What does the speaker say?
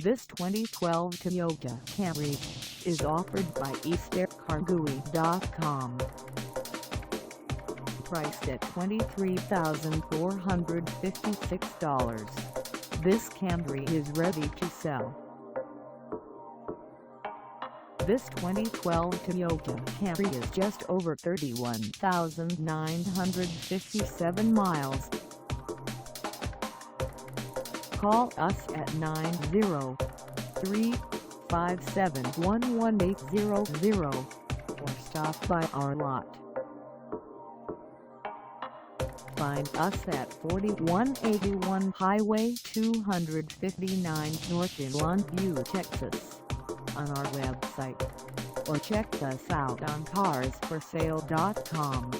This 2012 Toyota Camry is offered by eastercargui.com. Priced at $23,456, this Camry is ready to sell. This 2012 Toyota Camry is just over 31,957 miles. Call us at 903-571-1800 or stop by our lot. Find us at 4181 Highway 259 North in Longview, Texas, on our website, or check us out on carsforsale.com.